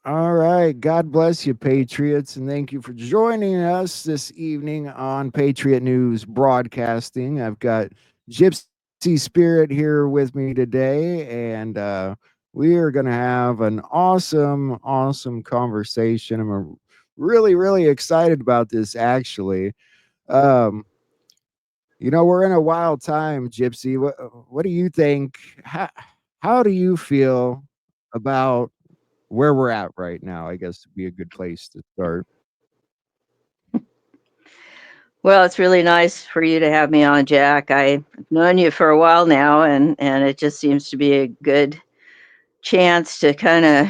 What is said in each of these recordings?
All right. God bless you, Patriots, and thank you for joining us this evening on Patriot News Broadcasting. I've got Gypsy Spirit here with me today, and we are going to have an awesome conversation. I'm really excited about this, actually. Um, we're in a wild time, Gypsy. What do you think? How do you feel about where we're at right now? I guess would be a good place to start. Well, it's really nice for you to have me on, Jack. I've known you for a while now, and it just seems to be a good chance to kind of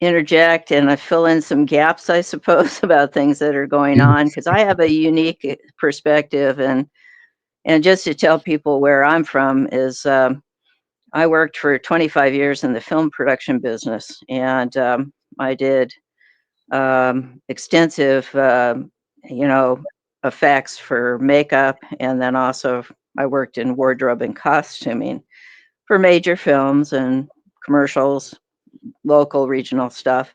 interject and fill in some gaps, I suppose, about things that are going on because I have a unique perspective, and just to tell people where I'm from is I worked for 25 years in the film production business, and I did extensive, you know, effects for makeup, and then also I worked in wardrobe and costuming for major films and commercials, local, regional stuff.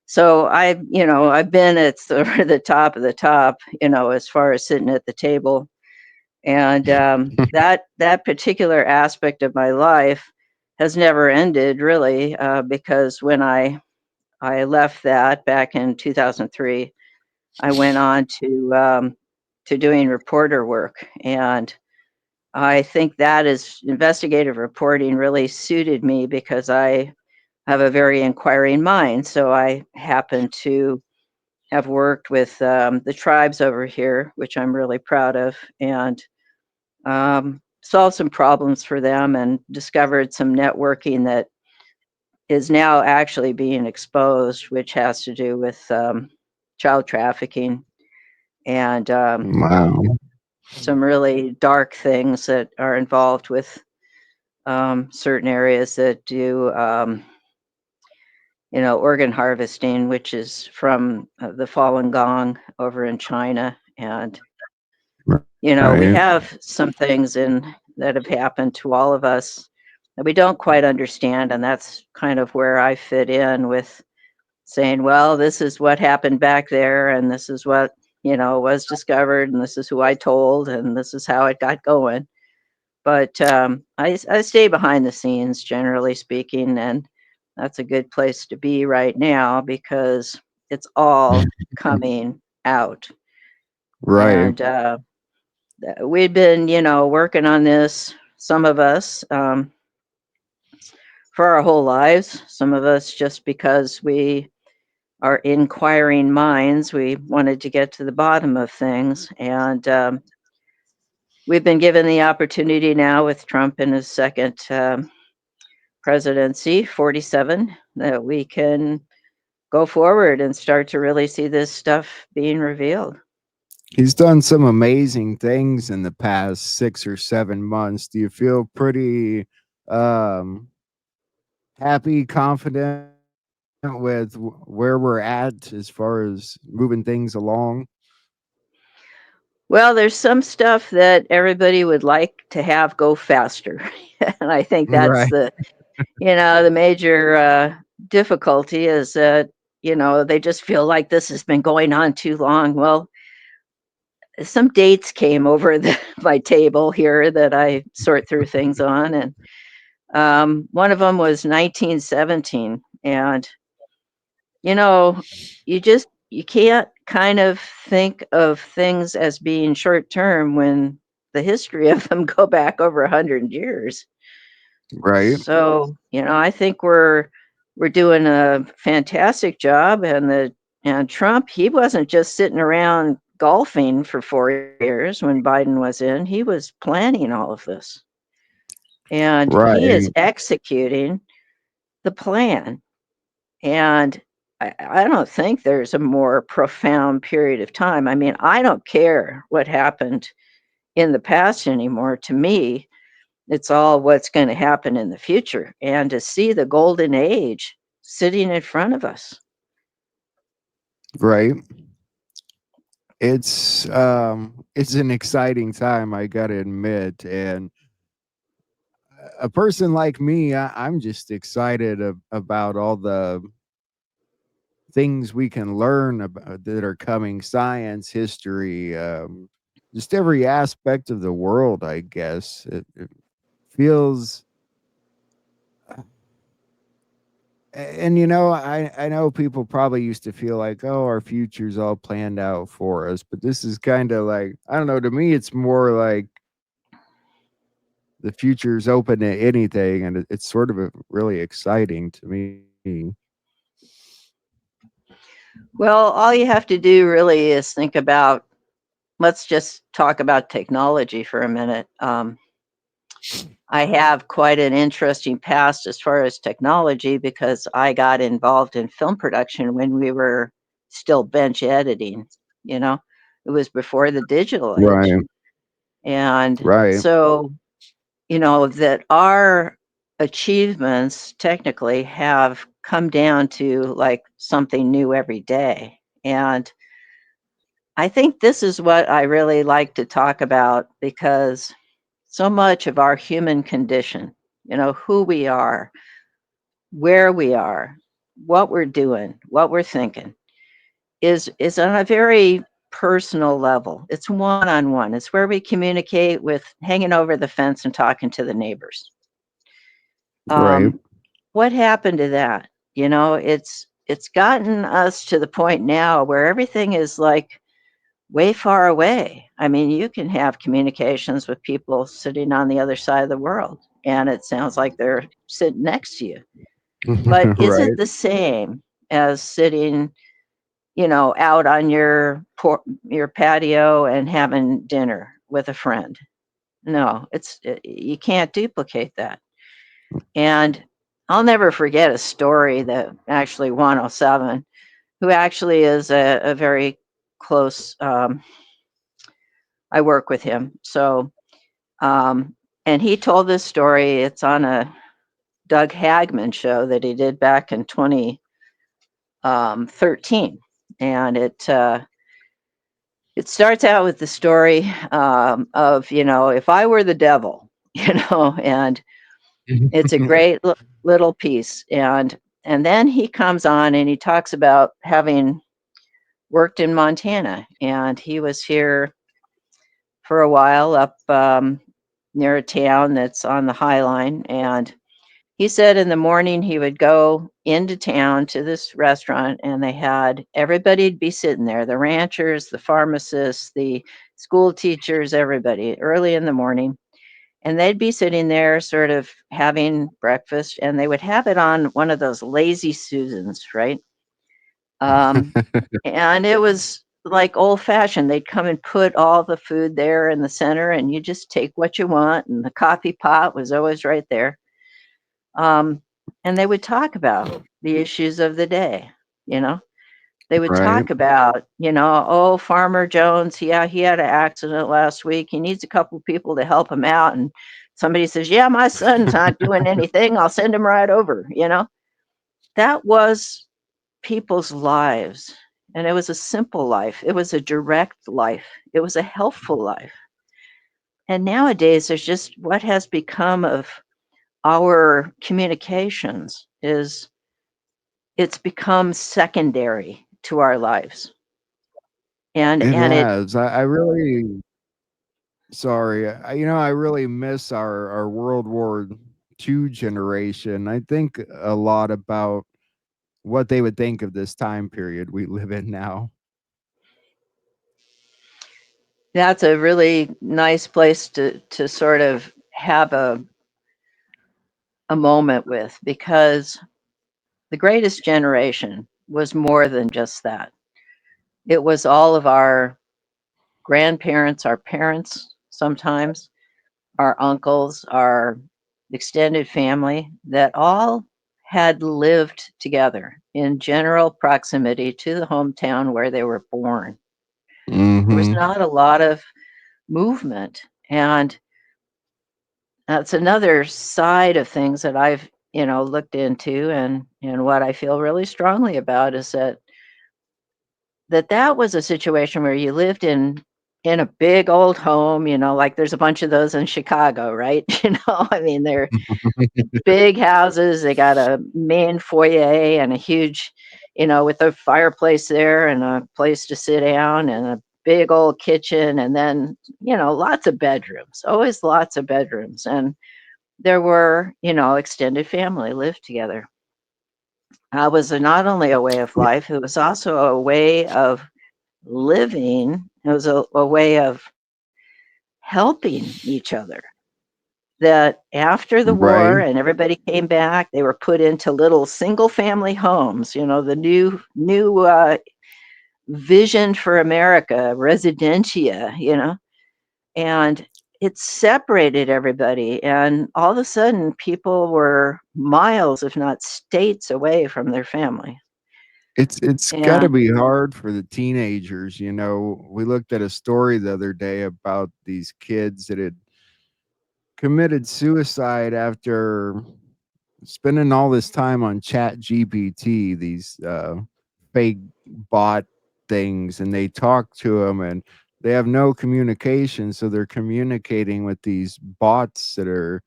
So I've been at sort of the top of the top, as far as sitting at the table, and that particular aspect of my life has never ended, really, because when I left that back in 2003. I went on to doing reporter work, and I think that is investigative reporting really suited me because I have a very inquiring mind. So I happen to have worked with the tribes over here, which I'm really proud of, and solved some problems for them and discovered some networking that is now actually being exposed, which has to do with child trafficking and Wow. some really dark things that are involved with certain areas that do, organ harvesting, which is from the Falun Gong over in China. And, we Right. have some things that have happened to all of us that we don't quite understand. And that's kind of where I fit in with saying, well, this is what happened back there, and this is what, was discovered, and this is who I told, and this is how it got going. But I stay behind the scenes, generally speaking, and that's a good place to be right now because it's all coming out. Right. And we've been, working on this, some of us, for our whole lives, some of us just because we are inquiring minds. We wanted to get to the bottom of things. And we've been given the opportunity now with Trump in his second presidency, 47, that we can go forward and start to really see this stuff being revealed. He's done some amazing things in the past 6 or 7 months. Do you feel pretty um, happy, confident with where we're at as far as moving things along? Well, there's some stuff that everybody would like to have go faster. And I think that's Right. the major difficulty is that, they just feel like this has been going on too long. Well, some dates came over my table here that I sort through things on, and one of them was 1917, and you know, you can't kind of think of things as being short term when the history of them go back over 100 years. Right. So I think we're doing a fantastic job, and Trump, he wasn't just sitting around golfing for 4 years when Biden was in. He was planning all of this, and he is Right. executing the plan. And I don't think there's a more profound period of time. I mean, I don't care what happened in the past anymore. To me, it's all what's going to happen in the future. And to see the golden age sitting in front of us. Right. It's an exciting time, I gotta admit. And a person like me, I'm just excited about all the things we can learn about that are coming, science, history, just every aspect of the world, I guess. It feels, and I know people probably used to feel like, oh, our future's all planned out for us, but this is kind of like, I don't know, to me it's more like the future's open to anything, and it's sort of really exciting to me. Well, all you have to do really is think about, let's just talk about technology for a minute. I have quite an interesting past as far as technology because I got involved in film production when we were still bench editing, you know? It was before the digital age. Right, And right, so, that our achievements technically have come down to like something new every day. And I think this is what I really like to talk about because so much of our human condition, who we are, where we are, what we're doing, what we're thinking is on a very personal level. It's one-on-one. It's where we communicate with hanging over the fence and talking to the neighbors. right. Um, what happened to that? It's gotten us to the point now where everything is like way far away. I mean, you can have communications with people sitting on the other side of the world, and it sounds like they're sitting next to you. But is it Right. the same as sitting, out on your patio and having dinner with a friend? No, you can't duplicate that. And I'll never forget a story that actually 107, who actually is a very close. I work with him, so and he told this story. It's on a Doug Hagman show that he did back in 2013, and it starts out with the story of if I were the devil, and it's a great little piece, and then he comes on and he talks about having worked in Montana, and he was here for a while up near a town that's on the High Line. And he said in the morning he would go into town to this restaurant, and they had everybody'd be sitting there, the ranchers, the pharmacists, the school teachers, everybody, early in the morning. And they'd be sitting there sort of having breakfast, and they would have it on one of those lazy Susans, right? Um, and it was like old fashioned. They'd come and put all the food there in the center, and you just take what you want. And the coffee pot was always right there. Um, and they would talk about the issues of the day. You know, they would Right. talk about, oh, Farmer Jones, yeah, he had an accident last week. He needs a couple of people to help him out. And somebody says, yeah, my son's not doing anything. I'll send him right over. That was people's lives. And it was a simple life. It was a direct life. It was a helpful life. And nowadays, there's just what has become of our communications is it's become secondary to our lives. It And it has. I really, sorry. I really miss our World War II generation. I think a lot about what they would think of this time period we live in now. that's a really nice place to sort of have a moment with because the greatest generation was more than just that. It was all of our grandparents, our parents sometimes, our uncles, our extended family that all had lived together in general proximity to the hometown where they were born. There was Mm-hmm. not a lot of movement. And that's another side of things that I've, looked into and what I feel really strongly about is that was a situation where you lived in a big old home, like there's a bunch of those in Chicago, right? I mean, they're big houses. They got a main foyer and a huge, with a fireplace there and a place to sit down and a big old kitchen, and then, lots of bedrooms, always lots of bedrooms. And there were, extended family lived together. It was not only a way of Yeah, life, it was also a way of living. It was a way of helping each other. That after the war right. and everybody came back, they were put into little single family homes, the new vision for America, residentia, and it separated everybody. And all of a sudden, people were miles, if not states, away from their family. It's got to And be hard for the teenagers. We looked at a story the other day about these kids that had committed suicide after spending all this time on Chat GPT, these fake bot things, and they talk to them and they have no communication. So they're communicating with these bots that are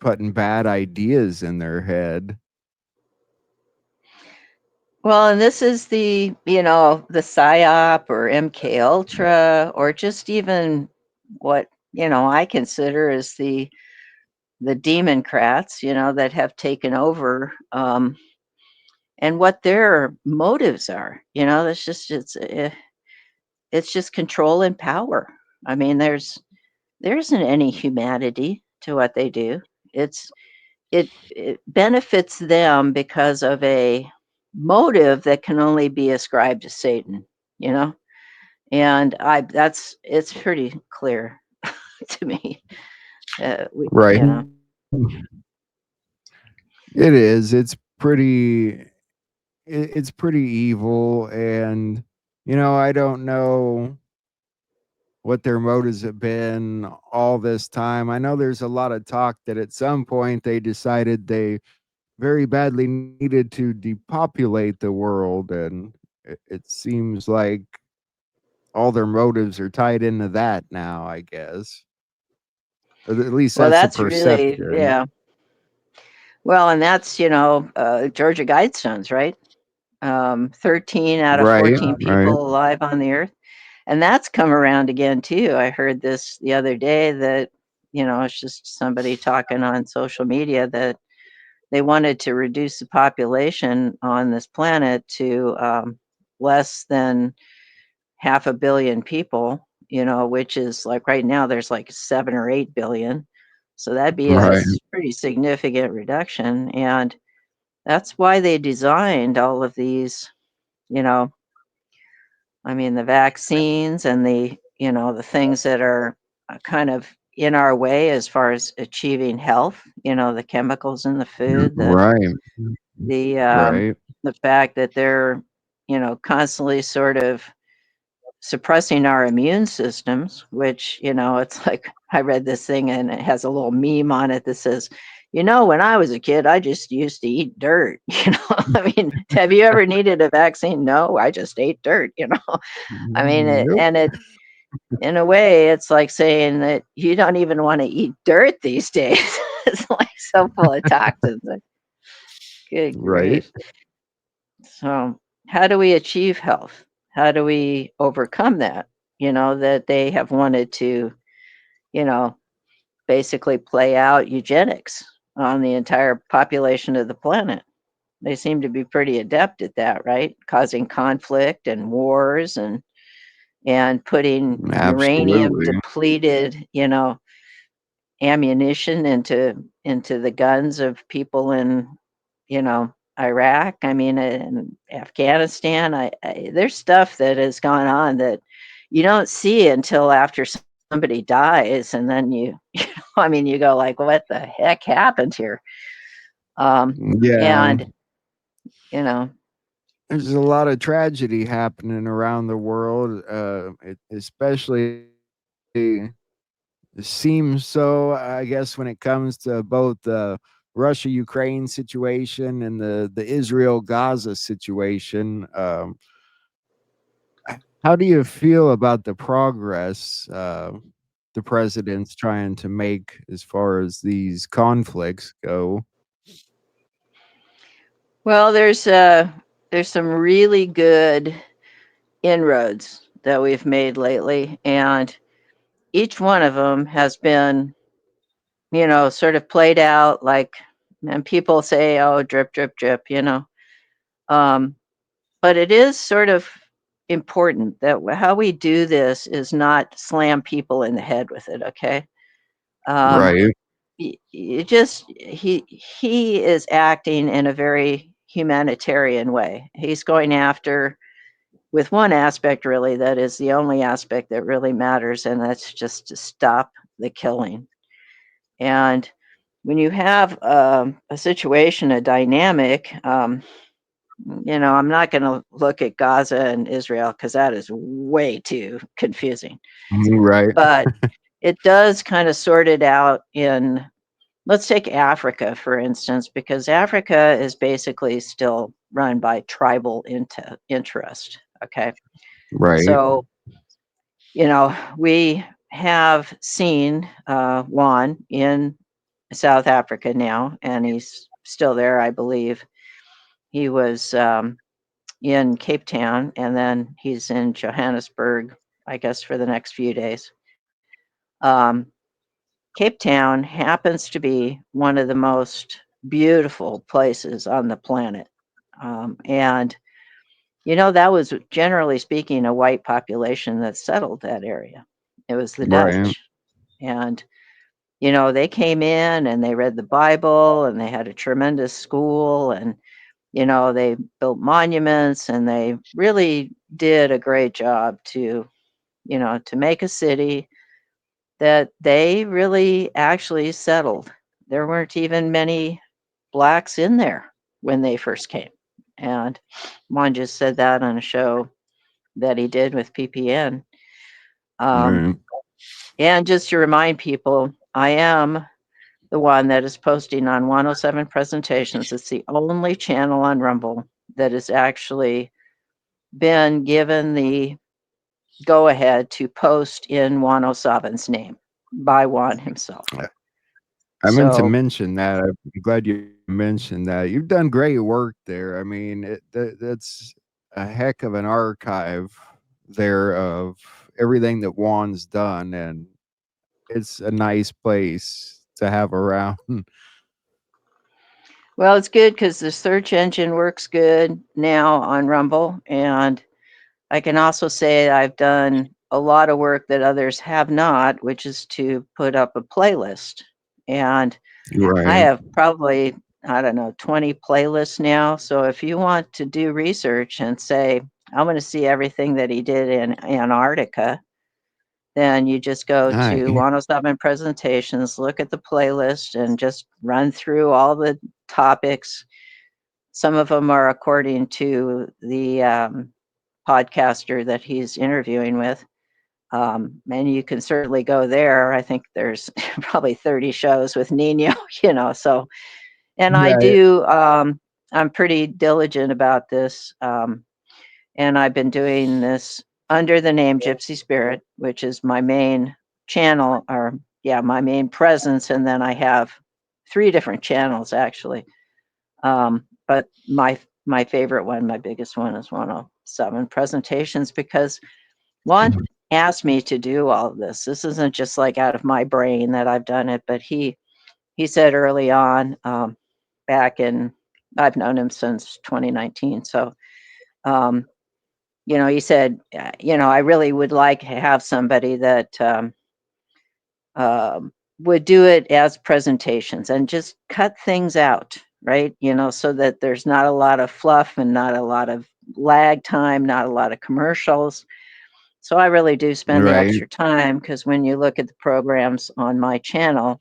putting bad ideas in their head. well, and this is the PSYOP or MK Ultra, or just even what, I consider as the Democrats, that have taken over, and what their motives are. That's just it's just control and power. I mean, there isn't any humanity to what they do. It benefits them because of a motive that can only be ascribed to Satan, you know? And I that's it's pretty clear to me. We, Right. you know. It is. It's pretty evil, and I don't know what their motives have been all this time. I know there's a lot of talk that at some point they decided they very badly needed to depopulate the world, and it seems like all their motives are tied into that now, I guess. Or at least Well, that's the that's really, perception. yeah. Well, and that's, Georgia Guidestones, right? 13 out of Right, 14 right, people alive on the earth. And that's come around again too. I heard this the other day that, it's just somebody talking on social media that they wanted to reduce the population on this planet to less than half a billion people, which is like right now there's like 7 or 8 billion. So that'd be a right, pretty significant reduction. And that's why they designed all of these, you know, I mean, the vaccines and the things that are kind of in our way as far as achieving health, the chemicals in the food, right, the um, right, the fact that they're, constantly sort of suppressing our immune systems, which, it's like I read this thing and it has a little meme on it that says, when I was a kid, I just used to eat dirt. I mean, have you ever needed a vaccine? No, I just ate dirt. I mean, Nope. in a way, it's like saying that you don't even want to eat dirt these days. It's like so full of toxins. Like, good Right, grief. So, how do we achieve health? How do we overcome that? That they have wanted to, you know, basically play out eugenics on the entire population of the planet. They seem to be pretty adept at that, right? Causing conflict and wars and putting uranium absolutely. depleted, ammunition into the guns of people in, Iraq. I mean, in Afghanistan. There's stuff that has gone on that you don't see until after somebody dies, and then I mean, you go like, "What the heck happened here?" Yeah, And you know, there's a lot of tragedy happening around the world, especially seems so, I guess, when it comes to both the Russia Ukraine situation and the Israel Gaza situation. How do you feel about the progress the president's trying to make as far as these conflicts go? well, there's there's some really good inroads that we've made lately, and each one of them has been, sort of played out like, and people say, "Oh, drip, drip, drip," Um, but it is sort of important that how we do this is not slam people in the head with it, okay? Um, Right. he is acting in a very humanitarian way. He's going after with one aspect really that is the only aspect that really matters, and that's just to stop the killing. And when you have a situation, a dynamic, I'm not going to look at Gaza and Israel because that is way too confusing. Right. But it does kind of sort it out in, let's take Africa, for instance, because Africa is basically still run by tribal interest. Okay. Right. So, we have seen Juan in South Africa now, and he's still there, I believe. He was in Cape Town, and then he's in Johannesburg, I guess, for the next few days. Um, Cape Town happens to be one of the most beautiful places on the planet. And, that was generally speaking a white population that settled that area. It was the Right. Dutch. And, they came in and they read the Bible and they had a tremendous school and they built monuments and they really did a great job to make a city that they really actually settled. There weren't even many blacks in there when they first came. And Juan just said that on a show that he did with PPN. Um, Right. and just to remind people, I am the one that is posting on 107 Presentations. It's the only channel on Rumble that has actually been given the go ahead to post in 107's name by Juan himself. I meant to So, mention that. I'm glad you mentioned that. You've done great work there. I mean, that's a heck of an archive there of everything that Juan's done, and it's a nice place to have around. well, it's good because the search engine works good now on Rumble. And I can also say I've done a lot of work that others have not, which is to put up a playlist. And I Right. have probably, I don't know, 20 playlists now. So if you want to do research and say, I'm going to see everything that he did in Antarctica, then you just go to Nice. 107 Presentations, look at the playlist, and just run through all the topics. Some of them are according to the podcaster that he's interviewing with. And you can certainly go there. I think there's probably 30 shows with Nino, so, and I Yeah. do, I'm pretty diligent about this. And I've been doing this under the name Gypsy Spirit, which is my main channel, or yeah, my main presence. And then I have three different channels actually. But my favorite one, my biggest one, is 107 Presentations because one asked me to do all of this. This isn't just like out of my brain that I've done it, but he said early on, back in, I've known him since 2019. So um, he said, I really would like to have somebody that would do it as presentations and just cut things out, right? So that there's not a lot of fluff and not a lot of lag time, not a lot of commercials. So I really do spend the Right. extra time because when you look at the programs on my channel,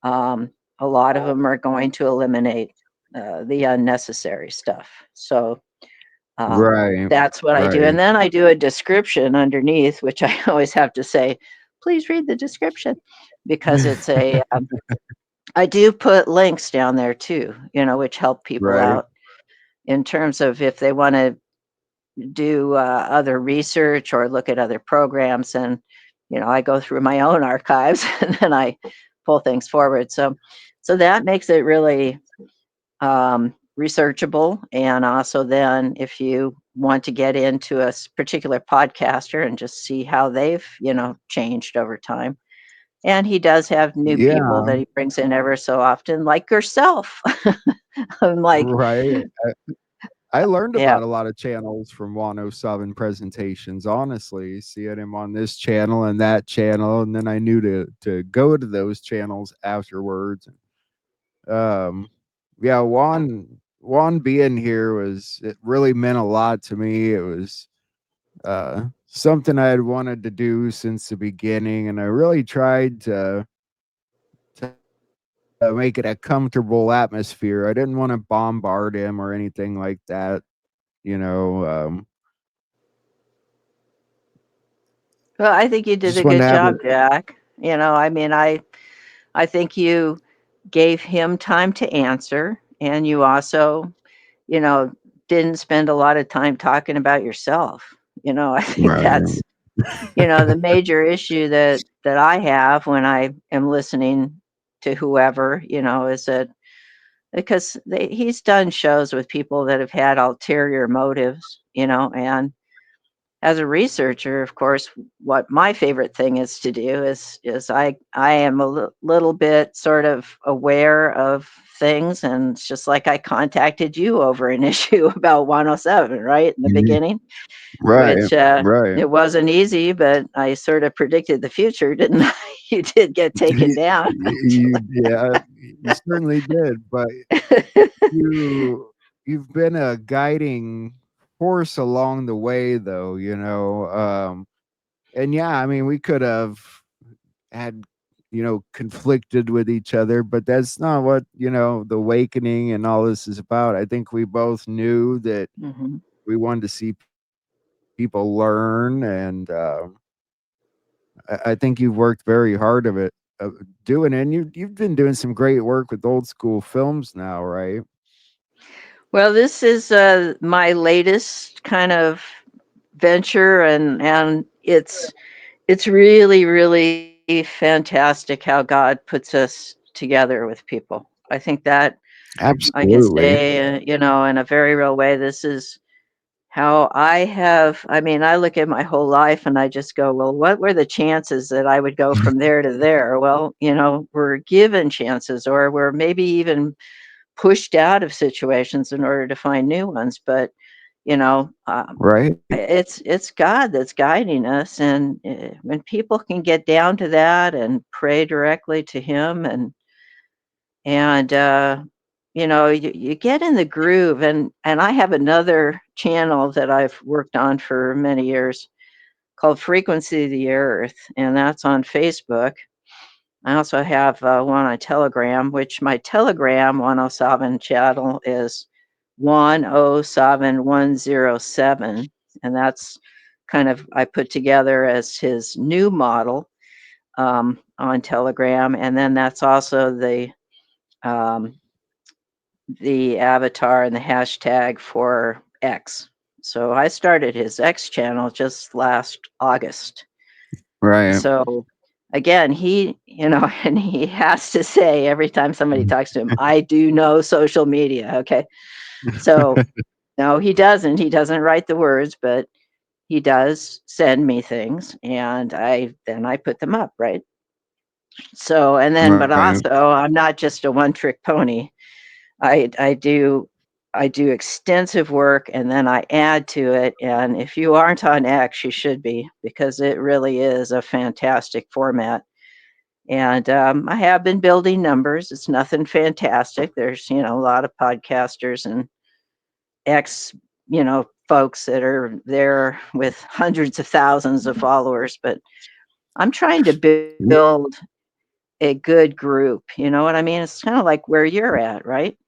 a lot of them are going to eliminate the unnecessary stuff. So Right. that's what I do. Right. And then I do a description underneath, which I always have to say, please read the description because I do put links down there too, which help people Right. out in terms of if they want to do other research or look at other programs. And, I go through my own archives and then I pull things forward. So that makes it really researchable. And also, then if you want to get into a particular podcaster and just see how they've, changed over time. And he does have new people Yeah, that he brings in ever so often, like yourself. I'm like, right. I learned yeah. about a lot of channels from 107 presentations, honestly, seeing him on this channel and that channel, and then I knew to go to those channels afterwards. Um, yeah, Juan being here was it really meant a lot to me. It was something I had wanted to do since the beginning, and I really tried to make it a comfortable atmosphere. I didn't want to bombard him or anything like that. You know, Well, I think you did just a wanted good to have it job, Jack. I mean, I think you gave him time to answer, and you also, you know, didn't spend a lot of time talking about yourself. I think right, that's, the major issue that I have when I am listening to whoever, is that because he's done shows with people that have had ulterior motives, and as a researcher, of course, what my favorite thing is to do is I am a little bit sort of aware of things, and it's just like I contacted you over an issue about 107, right in the mhm, beginning, right, which right. it wasn't easy, but I sort of predicted the future, didn't I? You did get taken down. Yeah, you certainly did, but you you've been a guiding force along the way, though. And yeah, I mean, we could have had conflicted with each other, but that's not what the awakening and all this is about. I think we both knew that Mhm. we wanted to see people learn, and I think you've worked very hard of it doing it, and you've been doing some great work with old school films now, right? Well, this is my latest kind of venture, and it's really, really fantastic how God puts us together with people. I think that I can Absolutely. say, in a very real way, this is how I mean, I look at my whole life and I just go, well, what were the chances that I would go from there to there? Well, we're given chances, or we're maybe even pushed out of situations in order to find new ones. But, you know, um, Right. it's God that's guiding us, and when people can get down to that and pray directly to Him, and you get in the groove. And I have another channel that I've worked on for many years called Frequency of the Earth, and that's on Facebook. I also have one on Telegram, which my Telegram 107 channel is 107107. And that's kind of, I put together as his new model on Telegram. And then that's also um, the avatar and the hashtag for X. So I started his X channel just last August. Right. So again, and he has to say every time somebody talks to him, I do know social media. Okay. So no, he doesn't. He doesn't write the words, but he does send me things, and I put them up, right? So, and then, but Right. also, I'm not just a one trick pony. I I do I do extensive work, and then I add to it. And if you aren't on X, you should be, because it really is a fantastic format. And I have been building numbers. It's nothing fantastic. There's a lot of podcasters and X folks that are there with hundreds of thousands of followers, but I'm trying to Yeah. build a good group. You know what I mean? It's kind of like where you're at, right?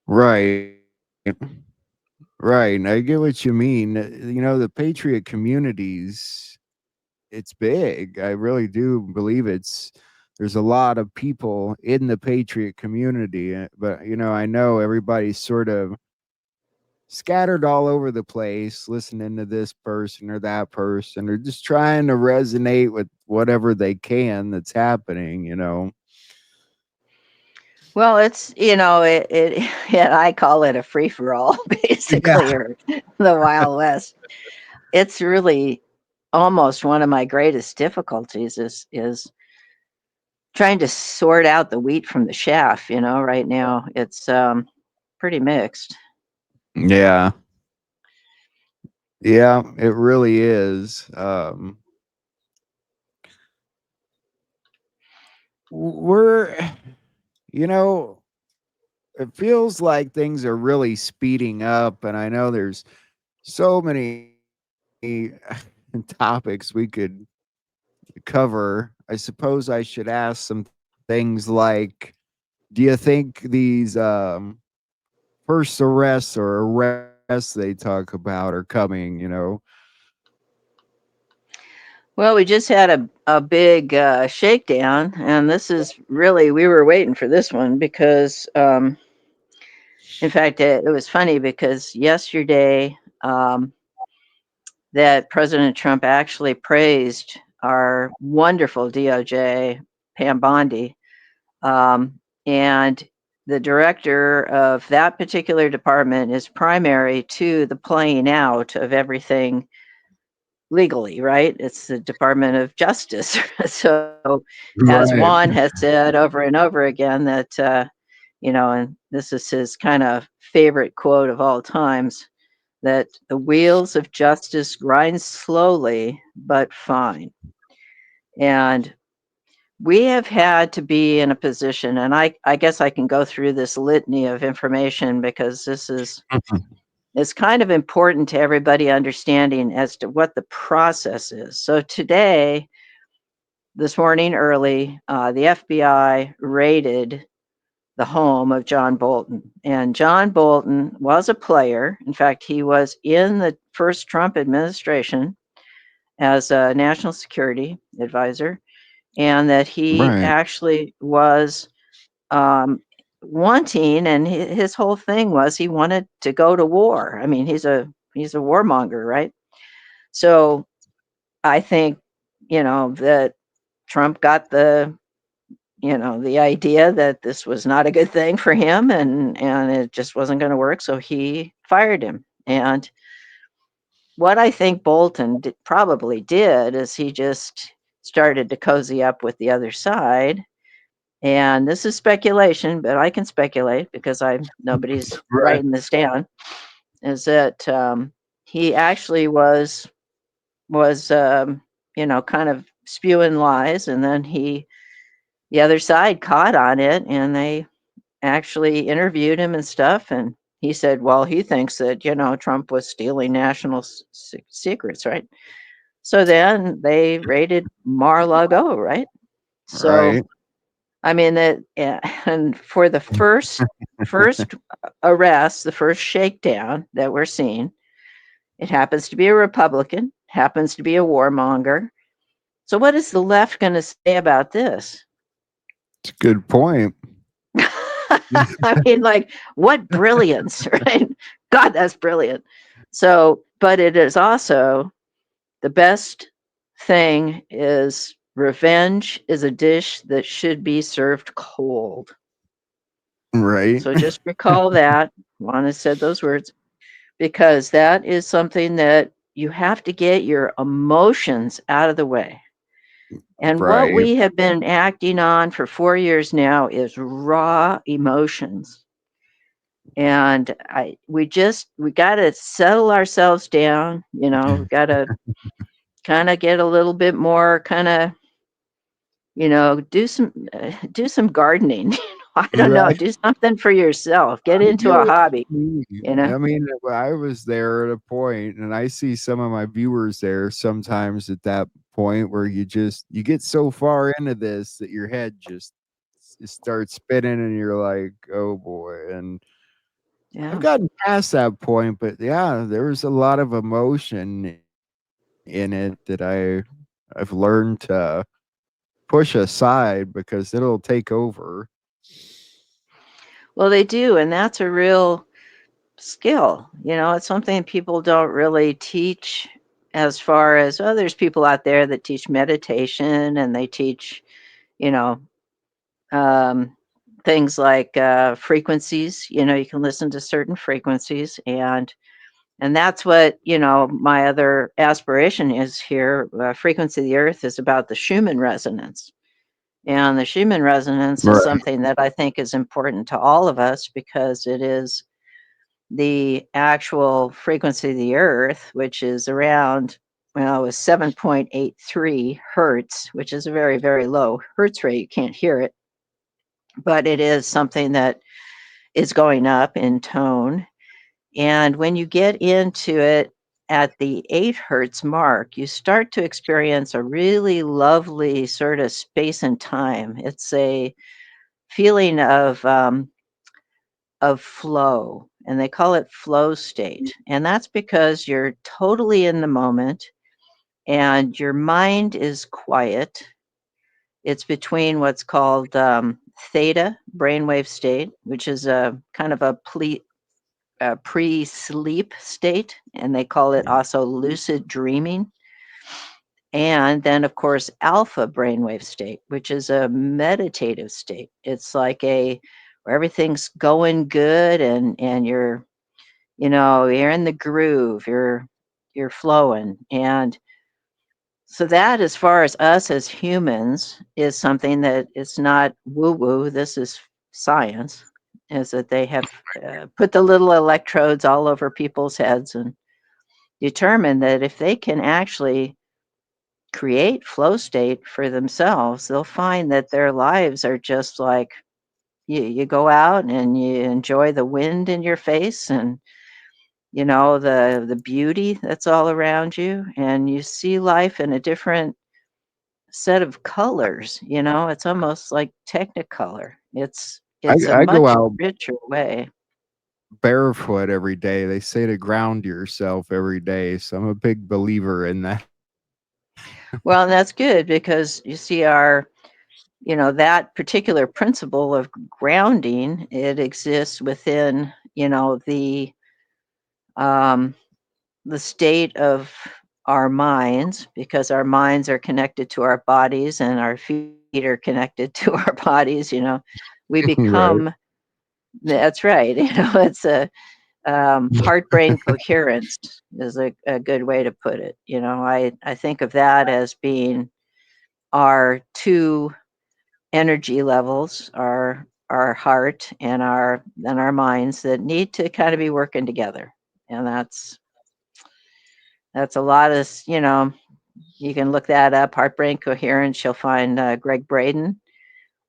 Right. Right. I get what you mean. The patriot communities, it's big. I really do believe there's a lot of people in the patriot community, but I know everybody's sort of scattered all over the place, listening to this person or that person, or just trying to resonate with whatever they can that's happening. Well, it's yeah, I call it a free for all, Yeah. basically, or the Wild West. It's really almost one of my greatest difficulties is trying to sort out the wheat from the chaff. Right now it's pretty mixed. Yeah. Yeah, it really is. We're, you know, it feels like things are really speeding up, and I know there's so many topics we could cover. I suppose I should ask some things like, do you think these first arrests or arrests they talk about are coming? Well, we just had a big shakedown, and this is really, we were waiting for this one because, in fact, it was funny because yesterday, that President Trump actually praised our wonderful DOJ, Pam Bondi, um, and the director of that particular department is primary to the playing out of everything legally, right? It's the Department of Justice. So, as Right. Juan has said over and over again, that, and this is his kind of favorite quote of all times, that the wheels of justice grind slowly but fine. And we have had to be in a position, and I guess I can go through this litany of information because this is kind of important to everybody understanding as to what the process is. So today, this morning early, the FBI raided the home of John Bolton. And John Bolton was a player. In fact, he was in the first Trump administration as a national security advisor, and that he Right. actually was um, wanting, and his whole thing was he wanted to go to war. I mean, he's a warmonger, right? So I think that Trump got the idea that this was not a good thing for him, and it just wasn't going to work, so he fired him. And what I think Bolton probably did is he just started to cozy up with the other side. And this is speculation, but I can speculate because nobody's Right. writing this down. Is that he actually was kind of spewing lies, and then the other side caught on it, and they actually interviewed him and stuff, and he said, well, he thinks that Trump was stealing national secrets, right? So then they raided Mar-a-Lago, right? So Right. I mean that, and for the first arrest, the first shakedown that we're seeing, it happens to be a Republican, happens to be a warmonger. So what is the left going to say about this? It's a good point. I mean, like, what brilliance, right? God, that's brilliant. So, but it is also the best thing is revenge is a dish that should be served cold. Right. So just recall that. Juana said those words because that is something that you have to get your emotions out of the way. And what Right. we have been acting on for 4 years now is raw emotions. And we got to settle ourselves down. We got to kind of get a little bit more kind of, do some gardening. I don't know, Right. do something for yourself. Get I into get a what hobby, you you mean. know. I mean, I was there at a point, and I see some of my viewers there sometimes at that point where you get so far into this that your head just starts spinning, and you're like, "Oh boy." And I've Yeah. gotten past that point, but yeah, there was a lot of emotion in it that I've learned to push aside because it'll take over. Well, they do, and that's a real skill. It's something people don't really teach as far as, oh, there's people out there that teach meditation and they teach, you know, um, things like frequencies. You can listen to certain frequencies, and that's what my other aspiration is here. Frequency of the Earth is about the Schumann resonance, and the Schumann resonance is Right. something that I think is important to all of us because it is the actual frequency of the Earth, which is around, well, it was 7.83 hertz, which is a very, very low hertz rate. You can't hear it, but it is something that is going up in tone. And when you get into it at the 8 hertz mark, you start to experience a really lovely sort of space and time. It's a feeling of flow, and they call it flow state. And that's because you're totally in the moment and your mind is quiet. It's between what's called theta brainwave state, which is a kind of a pre-sleep state, and they call it also lucid dreaming. And then, of course, alpha brainwave state, which is a meditative state. It's like a where everything's going good, and you're in the groove, you're flowing. And so that, as far as us as humans, is something that it's not woo woo. This is science. Is that they have put the little electrodes all over people's heads and determined that if they can actually create flow state for themselves, they'll find that their lives are just like you go out and you enjoy the wind in your face and the beauty that's all around you, and you see life in a different set of colors. It's almost like technicolor. It's a I go much out richer way. barefoot every day. They say to ground yourself every day. So I'm a big believer in that. Well, and that's good because you see that particular principle of grounding, it exists within, um, the state of our minds, because our minds are connected to our bodies and our feet are connected to our bodies. We become, Right. that's right. It's a heart brain coherence is a good way to put it. I think of that as being our two energy levels, our heart and our minds, that need to kind of be working together. And that's a lot of you can look that up, heart brain coherence. You'll find Greg Braden.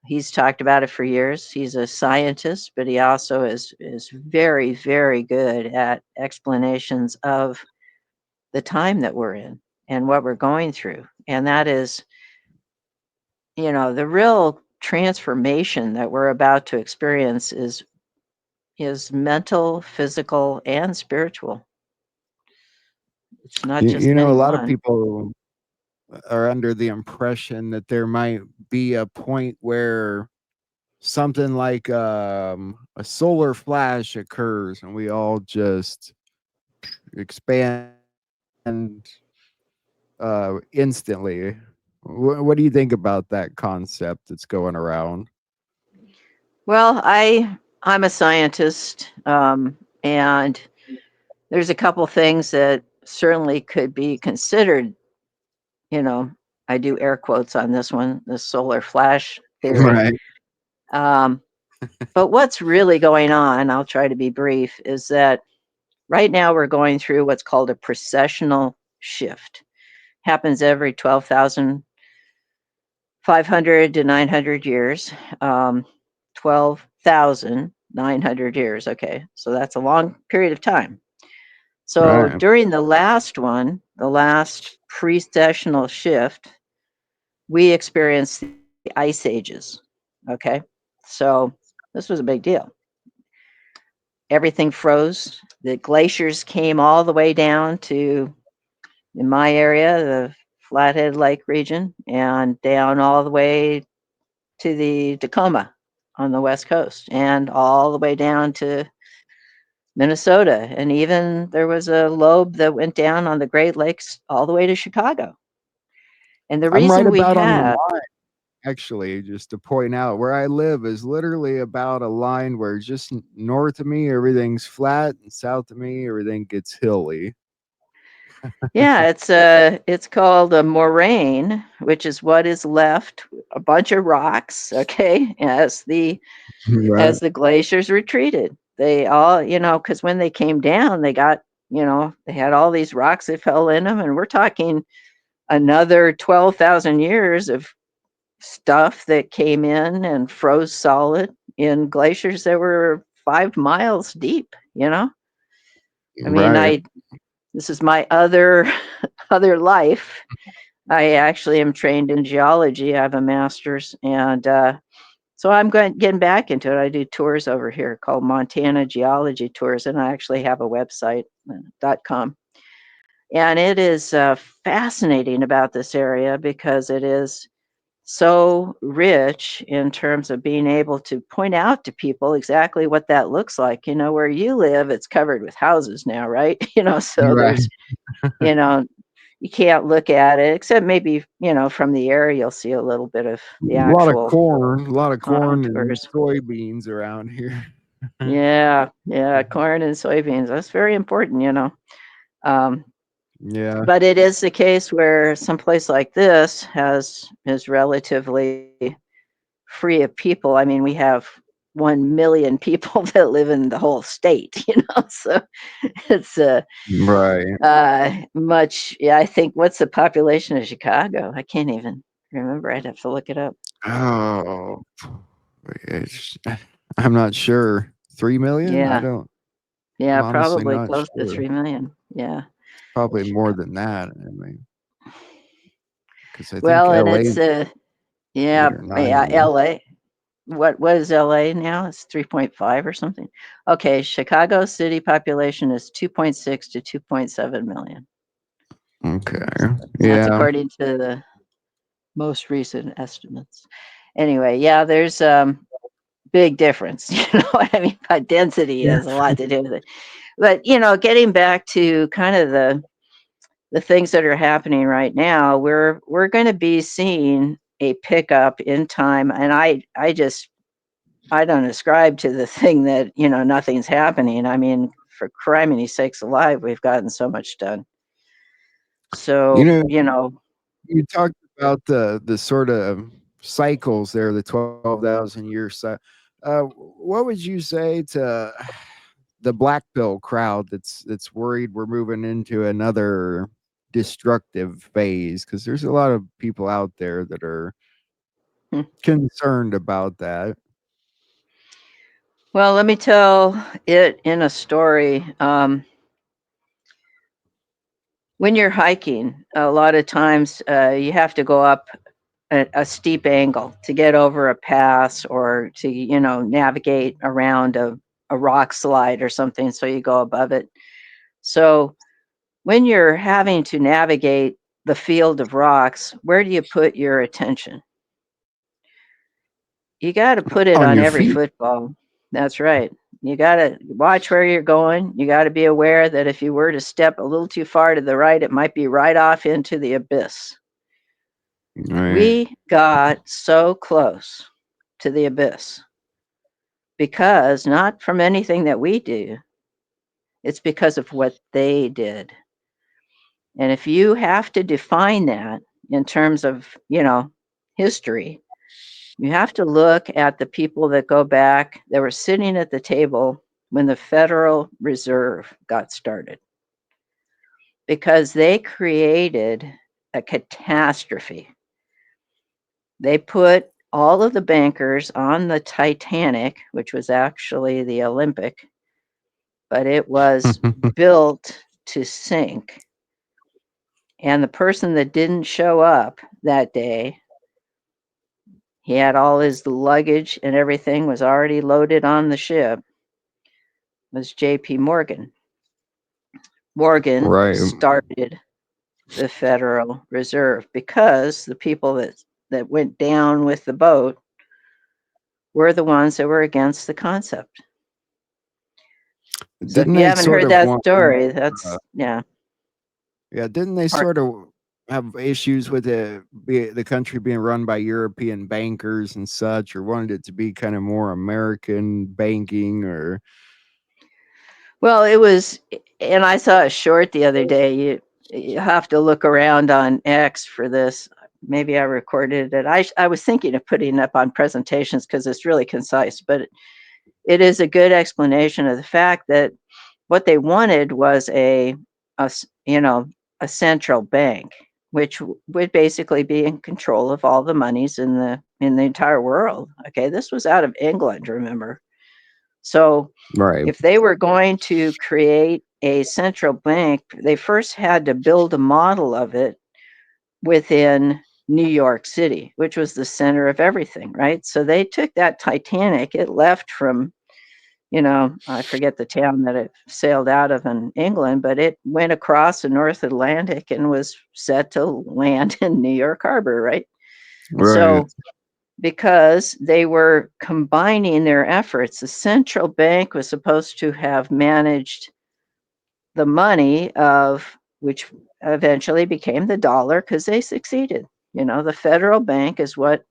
He's talked about it for years. He's a scientist, but he also is very, very good at explanations of the time that we're in and what we're going through. And that is, the real transformation that we're about to experience is mental, physical, and spiritual. It's not just A any lot of one. people are under the impression that there might be a point where something like a solar flash occurs and we all just expand instantly. What do you think about that concept that's going around? Well, I'm a scientist, and there's a couple things that certainly could be considered. You know, I do air quotes on this one, the solar flash theory. Right. Um, but what's really going on, I'll try to be brief, is that right now we're going through what's called a precessional shift. Happens every 12,500 to 900 years. 12,900 years. Okay, so that's a long period of time. So Right. during the last one, the last precessional shift, we experienced the ice ages. Okay, so this was a big deal. Everything froze. The glaciers came all the way down to, in my area, the Flathead Lake region, and down all the way to the Tacoma on the West Coast, and all the way down to Minnesota. And even there was a lobe that went down on the Great Lakes all the way to Chicago. And the I'm right reason we about on the have, line. actually, just to point out where I live is literally about a line where just north of me everything's flat, and south of me everything gets hilly. Yeah, it's called a moraine, which is what is left, a bunch of rocks, okay, Right. as the glaciers retreated. They all, because when they came down, they got, they had all these rocks that fell in them, and we're talking another 12,000 years of stuff that came in and froze solid in glaciers that were 5 miles deep, I mean, Right. I this is my other other life. I actually am trained in geology. I have a master's, and so I'm getting back into it. I do tours over here called Montana Geology Tours, and I actually have a website .com. And it is fascinating about this area because it is so rich in terms of being able to point out to people exactly what that looks like. Where you live, it's covered with houses now, right? So Right. there's, you know, you can't look at it except maybe, from the air, you'll see a little bit of the actual A lot of corn and contours. soybeans around here. Yeah, yeah, corn and soybeans. That's very important. Um, Yeah. but it is the case where someplace like this is relatively free of people. I mean, we have 1 million people that live in the whole state, so it's Right. much. Yeah, I think what's the population of Chicago? I can't even remember. I'd have to look it up. Oh, it's, I'm not sure. 3 million? Yeah, I'm yeah, honestly probably not close to sure. 3 million. Yeah. Probably more Chicago. than that. I mean, because I think Well, and LA it's 8 yeah, or 9 yeah, million. LA. What is LA now? It's 3.5 or something. Okay, Chicago city population is 2.6 to 2.7 million. Okay. That's Yeah. according to the most recent estimates. Anyway, yeah, there's big difference. What I mean by density Yeah. has a lot to do with it. But getting back to kind of the things that are happening right now, we're going to be seeing a pickup in time, and I don't ascribe to the thing that nothing's happening. I mean, for criminy sakes alive, we've gotten so much done. You So know, you talked about the sort of cycles there, the 12,000 year what would you say to the black pill crowd that's worried we're moving into another destructive phase? Because there's a lot of people out there that are hmm. concerned about that. Well, let me tell it in a story. When you're hiking, a lot of times you have to go up a steep angle to get over a pass or to navigate around a rock slide or something, so you go above it. So when you're having to navigate the field of rocks, where do you put your attention? You got to put it On on your every feet. football. That's right. You got to watch where you're going. You got to be aware that if you were to step a little too far to the right, it might be right off into the abyss. Right. We got so close to the abyss because not from anything that we do, it's because of what they did. And if you have to define that in terms of, history, you have to look at the people that go back that were sitting at the table when the Federal Reserve got started because they created a catastrophe. They put all of the bankers on the Titanic, which was actually the Olympic, but it was built to sink. And the person that didn't show up that day, he had all his luggage and everything was already loaded on the ship, was JP Morgan. Morgan Right. started the Federal Reserve because the people that went down with the boat were the ones that were against the concept. So if Didn't you they haven't sort heard of that want story, uh, that's yeah. yeah, didn't they Part, sort of have issues with the country being run by European bankers and such, or wanted it to be kind of more American banking, or Well, it was, and I saw a short the other day. You have to look around on X for this. Maybe I recorded it. I was thinking of putting it up on presentations because it's really concise, but it is a good explanation of the fact that what they wanted was you know, a central bank, which would basically be in control of all the monies in the entire world. Okay, this was out of England, remember? So right, if they were going to create a central bank, they first had to build a model of it within New York City, which was the center of everything, right? So they took that Titanic, it left from, I forget the town that it sailed out of in England, but it went across the North Atlantic and was set to land in New York Harbor, right? right, So because they were combining their efforts, the central bank was supposed to have managed the money of which eventually became the dollar because they succeeded. The federal bank is what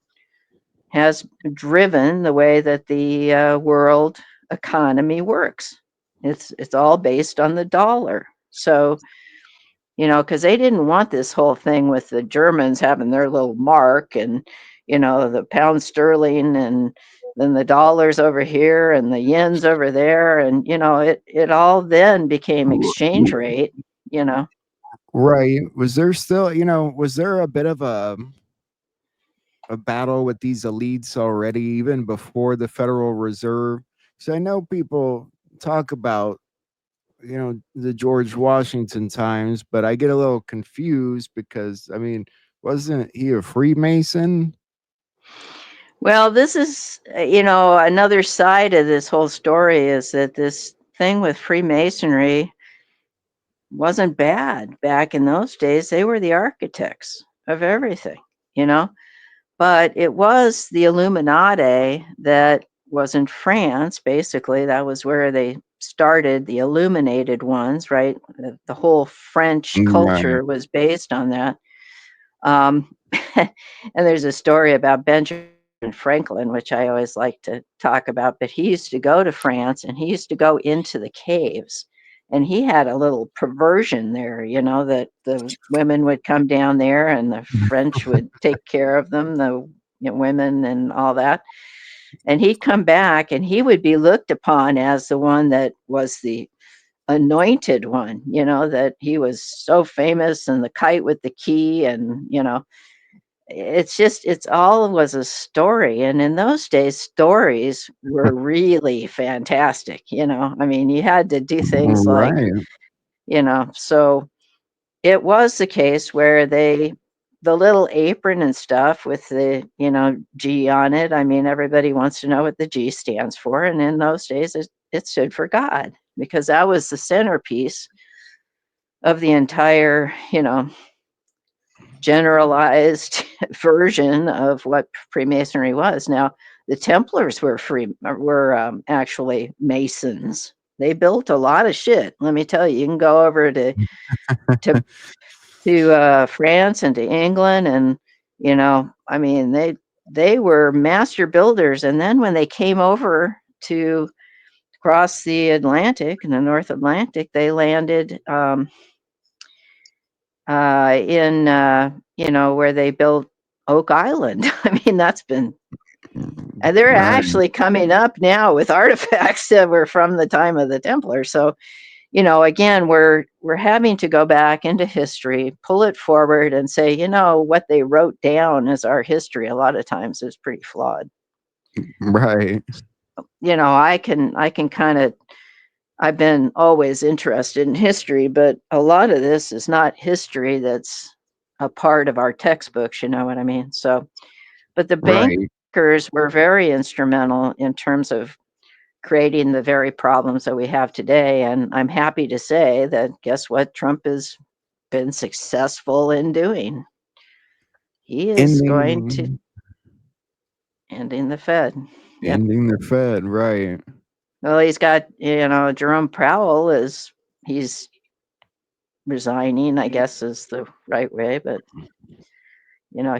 has driven the way that the world economy works. It's all based on the dollar. So, because they didn't want this whole thing with the Germans having their little mark and, the pound sterling and then the dollars over here and the yens over there. And, it all then became exchange rate, you know. right. Was there still, was there a bit of a battle with these elites already, even before the Federal Reserve? So I know people talk about, the George Washington times, but I get a little confused because, I mean, wasn't he a Freemason? Well, this is, another side of this whole story is that this thing with Freemasonry wasn't bad back in those days. They were the architects of everything, you know? But it was the Illuminati that was in France, basically. That was where they started, the illuminated ones, right? The whole French Right. culture was based on that. Um, and there's a story about Benjamin Franklin, which I always like to talk about, but he used to go to France and he used to go into the caves. And he had a little perversion there, that the women would come down there and the French would take care of them, the women and all that. And he'd come back and he would be looked upon as the one that was the anointed one, that he was so famous and the kite with the key and, it's all was a story. And in those days, stories were really fantastic. I mean, you had to do things like, Right. so it was the case where the little apron and stuff with the, G on it. I mean, everybody wants to know what the G stands for. And in those days, it stood for God because that was the centerpiece of the entire, generalized version of what Freemasonry was. Now, the Templars were actually Masons. They built a lot of shit. Let me tell you. You can go over to France and to England, and I mean, they were master builders. And then when they came over to cross the Atlantic and the North Atlantic, they landed in where they built Oak Island. I mean, that's been and they're Right. actually coming up now with artifacts that were from the time of the Templars. So, again, we're having to go back into history, pull it forward, and say, what they wrote down as our history. A lot of times is pretty flawed. Right. I can kind of I've been always interested in history, but a lot of this is not history that's a part of our textbooks, you know what I mean? So, but the Right. bankers were very instrumental in terms of creating the very problems that we have today. And I'm happy to say that guess what Trump has been successful in doing? He is going to Ending ending the Fed. Yep. ending the Fed, right. Well, he's got, Jerome Powell is he's resigning, I guess is the right way, but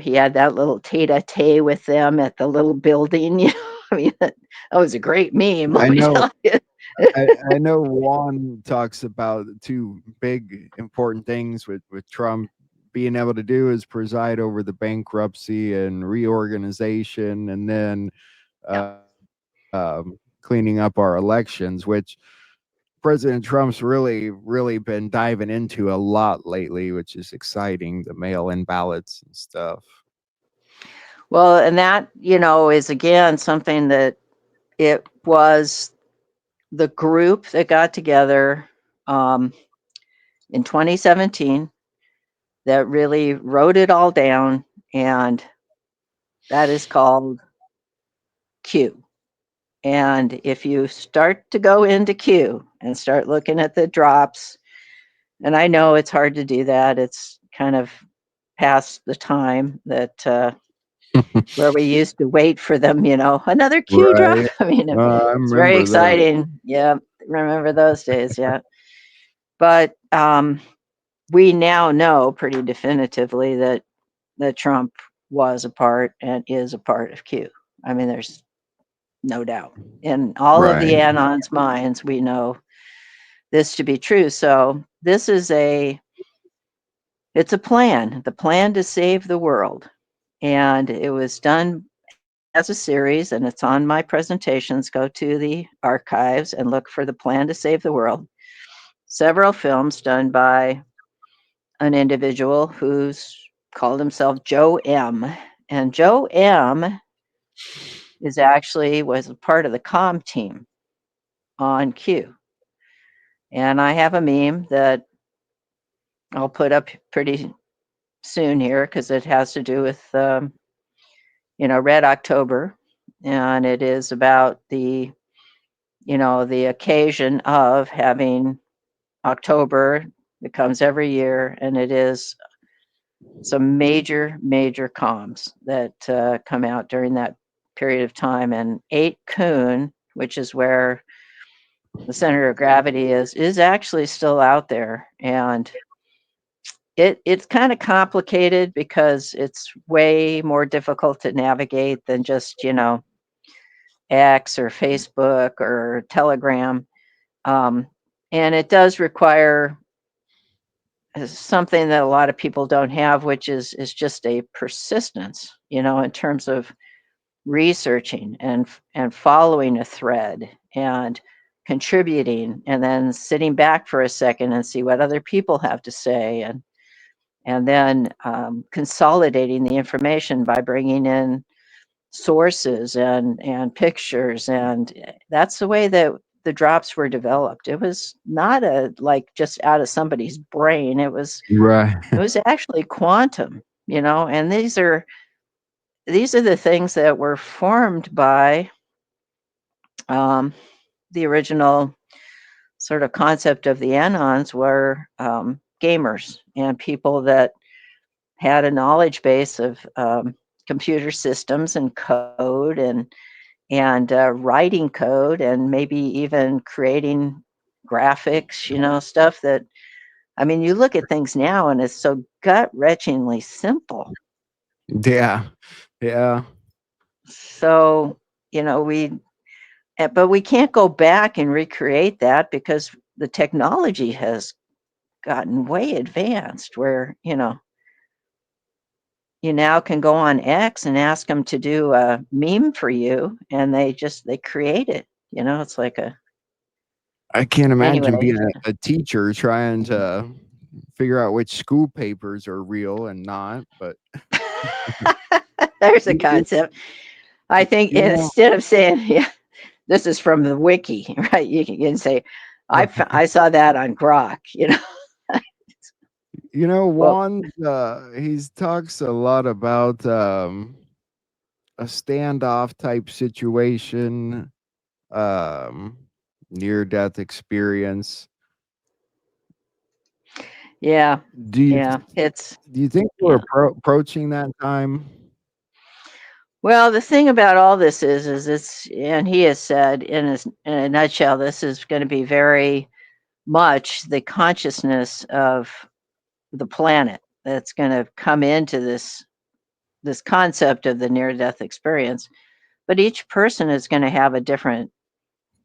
he had that little tete-a-tete with them at the little building, I mean, that was a great meme, I let me know tell you. I know Juan talks about two big important things with Trump being able to do is preside over the bankruptcy and reorganization, and then cleaning up our elections, which President Trump's really been diving into a lot lately, which is exciting. The mail-in ballots and stuff. Well, and that, is again something that it was the group that got together um, in 2017 that really wrote it all down, and that is called Q. And if you start to go into Q and start looking at the drops, and I know it's hard to do that, it's kind of past the time that where we used to wait for them, another Q drop. Right. I mean, I it's very remember those. exciting. Yeah, remember those days. Yeah, but we now know pretty definitively that Trump was a part and is a part of Q. I mean, there's no doubt. In all of the Right. Anons' minds, we know this to be true. So this is it's a plan, the plan to save the world. And it was done as a series, and it's on my presentations. Go to the archives and look for the plan to save the world. Several films done by an individual who's called himself Joe M. And Joe M is actually was a part of the comm team on Q. And I have a meme that I'll put up pretty soon here because it has to do with Red October, and it is about the occasion of having October that comes every year, and it is some major comms that come out during that period of time. And 8 Coon, which is where the center of gravity is actually still out there, and it's kind of complicated because it's way more difficult to navigate than just X or Facebook or Telegram, um, and it does require something that a lot of people don't have, which is just a persistence, in terms of researching and following a thread and contributing, and then sitting back for a second and see what other people have to say, and then consolidating the information by bringing in sources and pictures, and that's the way that the drops were developed. It was not like just out of somebody's brain. Right. It was actually quantum, and these are the things that were formed by um, the original sort of concept of the anons were gamers and people that had a knowledge base of computer systems and code and writing code and maybe even creating graphics, stuff that, I mean, you look at things now and it's so gut wrenchingly simple. Yeah. Yeah. So, we, but we can't go back and recreate that because the technology has gotten way advanced where, you now can go on X and ask them to do a meme for you and they create it. It's like I can't imagine anyway. being a teacher trying to figure out which school papers are real and not, but There's a you, you, concept. I think you know, instead of saying, yeah, this is from the wiki, right? You can say, I saw that on Grok. Well, Juan, he talks a lot about a standoff type situation, um, near death experience. yeah, Do you yeah, do you think we're yeah. approaching that time? Well, the thing about all this is and he has said in a nutshell, this is going to be very much the consciousness of the planet that's going to come into this concept of the near death experience. But each person is going to have a different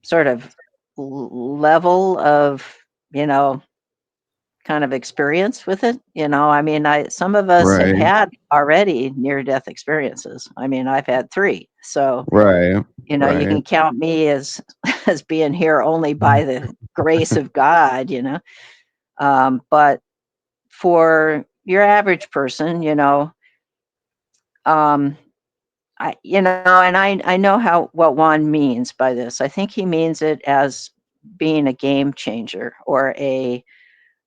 sort of level of, you know, kind of experience with it. I mean, I some of us have Right. had already near death experiences. I mean, I've had 3. So, Right. you Right. can count me as as being here only by the grace of God. But for your average person, um, and I know how what Juan means by this. I think he means it as being a game changer or a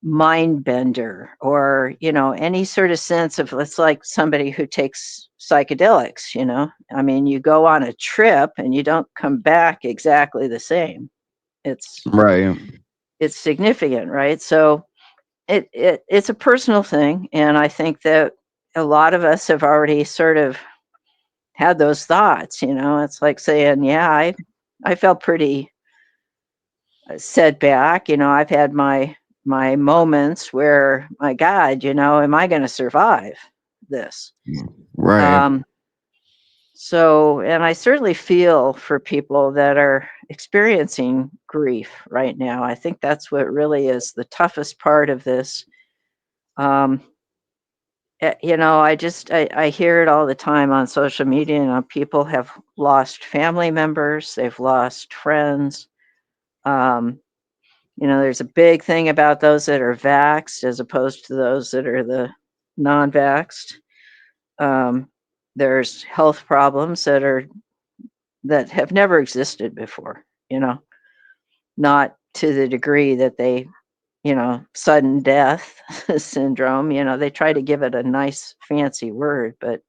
mind bender or any sort of sense of it's like somebody who takes psychedelics. I mean, you go on a trip and you don't come back exactly the same. it's Right. it's significant, right? So it's a personal thing, and I think that a lot of us have already sort of had those thoughts. It's like saying, yeah, I felt pretty set back. I've had my moments where, my God, am I going to survive this? Right. Um, so, and I certainly feel for people that are experiencing grief right now. I think that's what really is the toughest part of this. Um, I hear it all the time on social media. People have lost family members, they've lost friends. Um, there's a big thing about those that are vaxxed as opposed to those that are the non-vaxxed. Um, there's health problems that have never existed before. Not to the degree that sudden death syndrome. They try to give it a nice fancy word, but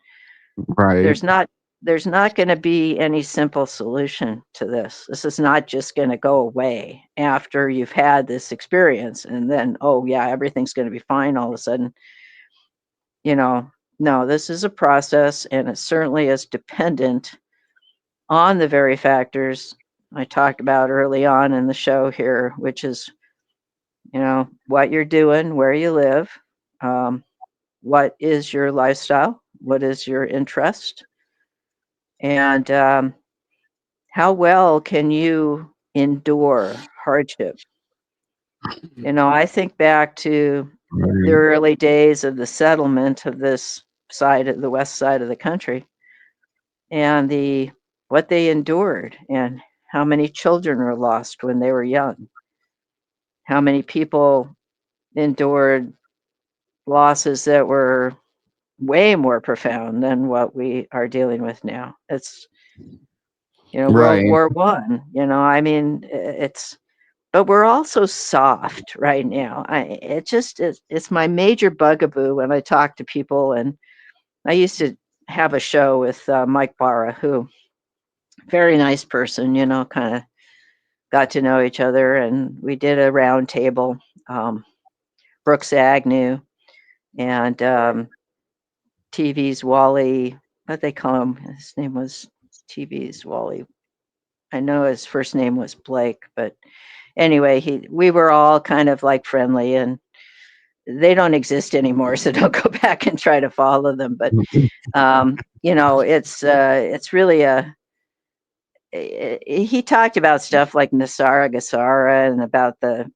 Right. there's not there's not going to be any simple solution to this. This is not just going to go away after you've had this experience and then, oh yeah, everything's going to be fine all of a sudden. You know, no, this is a process, and it certainly is dependent on the very factors I talked about early on in the show here, which is, what you're doing, where you live, um, what is your lifestyle, what is your interest, and how well can you endure hardship? I think back to the Right. early days of the settlement of this side of the west side of the country, and the what they endured, and how many children were lost when they were young, how many people endured losses that were way more profound than what we are dealing with now. It's World Right. War One. I mean, it's but we're also soft right now. It's my major bugaboo when I talk to people, and I used to have a show with Mike Barra, who very nice person. Kind of got to know each other, and we did a round table. Um, Brooks Agnew and TV's Wally, what they call him? His name was TV's Wally. I know his first name was Blake, but anyway, we were all kind of like friendly, and they don't exist anymore, so don't go back and try to follow them. But it's really he talked about stuff like Nasara Gasara and about the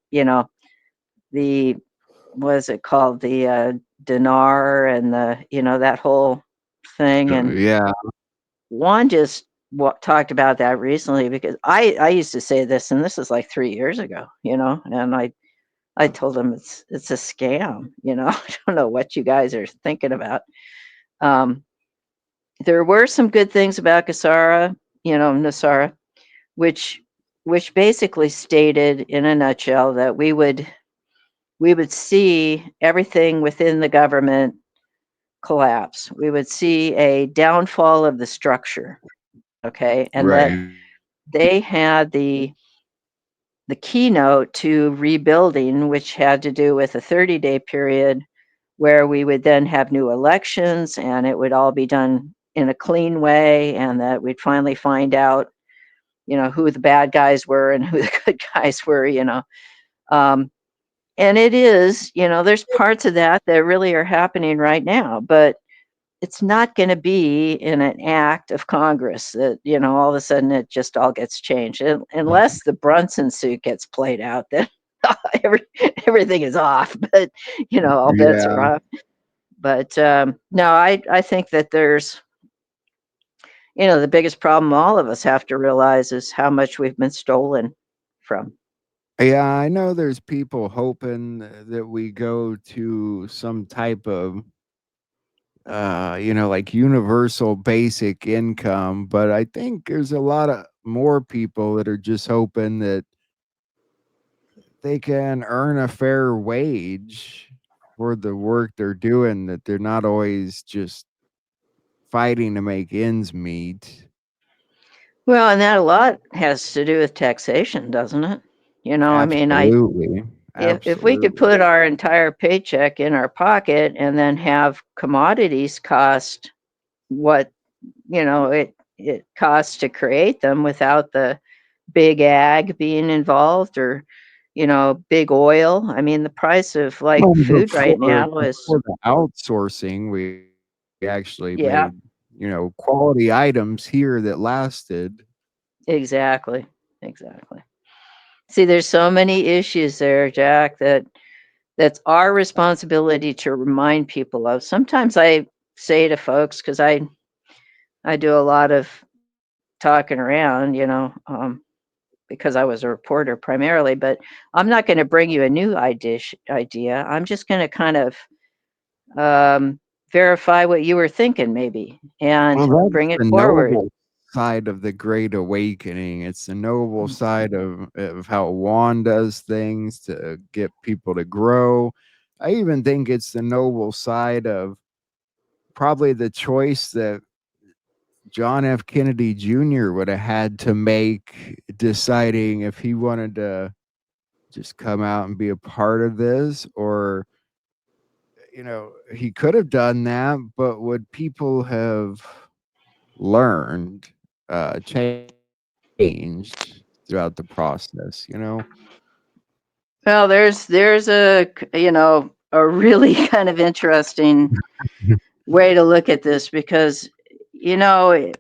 what is it called, the dinar, and the that whole thing. And Yeah. Juan just talked about that recently, because I used to say this, and this is like 3 years ago, and I told him it's a scam. I don't know what you guys are thinking about. Um, there were some good things about Gasara, Nasara, which which basically stated in a nutshell that we would see everything within the government collapse. We would see a downfall of the structure, okay, and that Right. they had the keynote to rebuilding, which had to do with a 30-day period where we would then have new elections, and it would all be done in a clean way, and that we'd finally find out who the bad guys were and who the good guys were. Um, and it is, there's parts of that really are happening right now, but it's not going to be in an act of Congress that, all of a sudden it just all gets changed. Unless the Brunson suit gets played out, then every, everything is off. But, all bets are Yeah. off. But no, I think that there's, the biggest problem all of us have to realize is how much we've been stolen from. Yeah, I know there's people hoping that we go to some type of like universal basic income, but I think there's a lot of more people that are just hoping that they can earn a fair wage for the work they're doing, that they're not always just fighting to make ends meet. Well, and that a lot has to do with taxation, doesn't it? I mean, Absolutely. if we could Absolutely. put our entire paycheck in our pocket and then have commodities cost what, it costs to create them without the big ag being involved, or, big oil. I mean, the price of like Well, food right now is, before the outsourcing, we actually made, yeah, quality items here that lasted. exactly. Exactly. See, there's so many issues there, Jack, that's our responsibility to remind people of. Sometimes I say to folks, because I do a lot of talking around, because I was a reporter primarily, but I'm not going to bring you a new idea. I'm just going to kind of um, verify what you were thinking, maybe, Well, and that's bring it the forward. noble side of the Great Awakening. It's the noble Mm. side of how Juan does things to get people to grow. I even think it's the noble side of probably the choice that John F. Kennedy Jr. would have had to make, deciding if he wanted to just come out and be a part of this, or he could have done that, but would people have learned, changed throughout the process? Well, there's a really kind of interesting way to look at this, because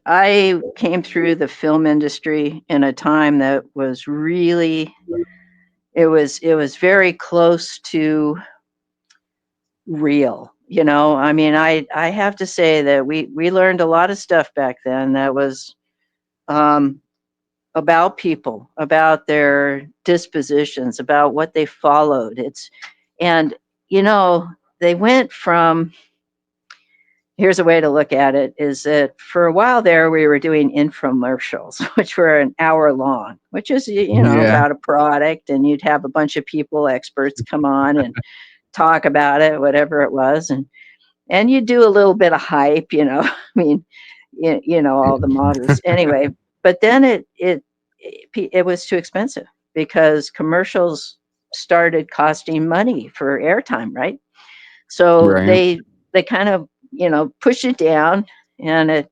I came through the film industry in a time that was really, it was very close to real. I mean, I have to say that we learned a lot of stuff back then that was um, about people, about their dispositions, about what they followed. And you know they went from, here's a way to look at it, is that for a while there we were doing infomercials which were an hour long, which is Yeah. about a product, and you'd have a bunch of people, experts, come on and talk about it, whatever it was, and you do a little bit of hype, I mean, all the models anyway. But then it was too expensive, because commercials started costing money for airtime, right? So Right. they kind of, pushed it down, and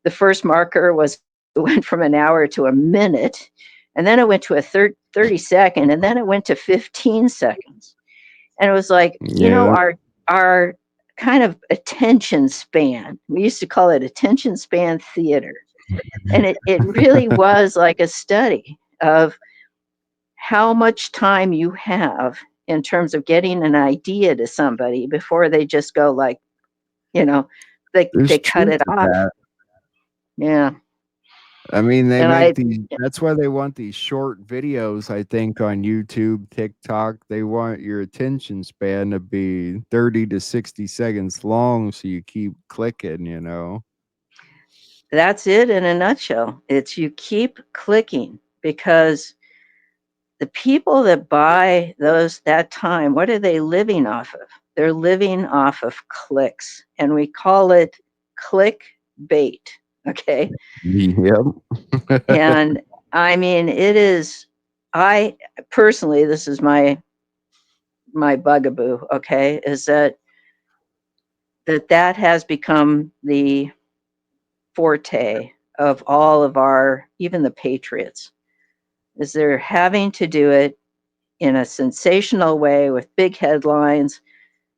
the first marker was, it went from an hour to a minute, and then it went to a 30-second, and then it went to 15 seconds. And it was like, Yeah. our kind of attention span, we used to call it attention span theater. And it really was like a study of how much time you have in terms of getting an idea to somebody before they just go like, you know, they There's cut truth it to off. that. Yeah. I mean, they And make I these that's why they want these short videos, I think, on YouTube, TikTok. They want your attention span to be 30 to 60 seconds long so you keep clicking. That's it in a nutshell. It's, you keep clicking, because the people that buy that time, what are they living off of? They're living off of clicks, and we call it click bait. Okay. Yep. And I mean, it is, I personally, this is my bugaboo, okay, is that has become the forte of all of our, even the patriots, is they're having to do it in a sensational way with big headlines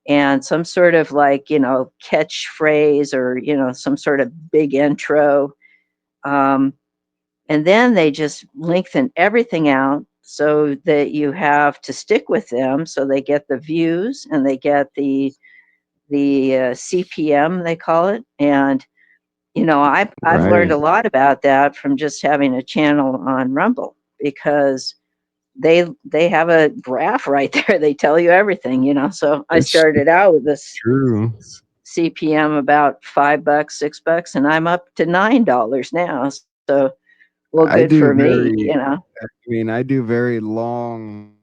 and some sort of like, catchphrase or, some sort of big intro. Um, and then they just lengthen everything out so that you have to stick with them so they get the views and they get the CPM they call it. And I've learned Right. a lot about that from just having a channel on Rumble because they have a graph right there. They tell you everything. So I It's started out with this true. CPM about $5, $6, and I'm up to $9 now. So well, good I for do me. very I do very long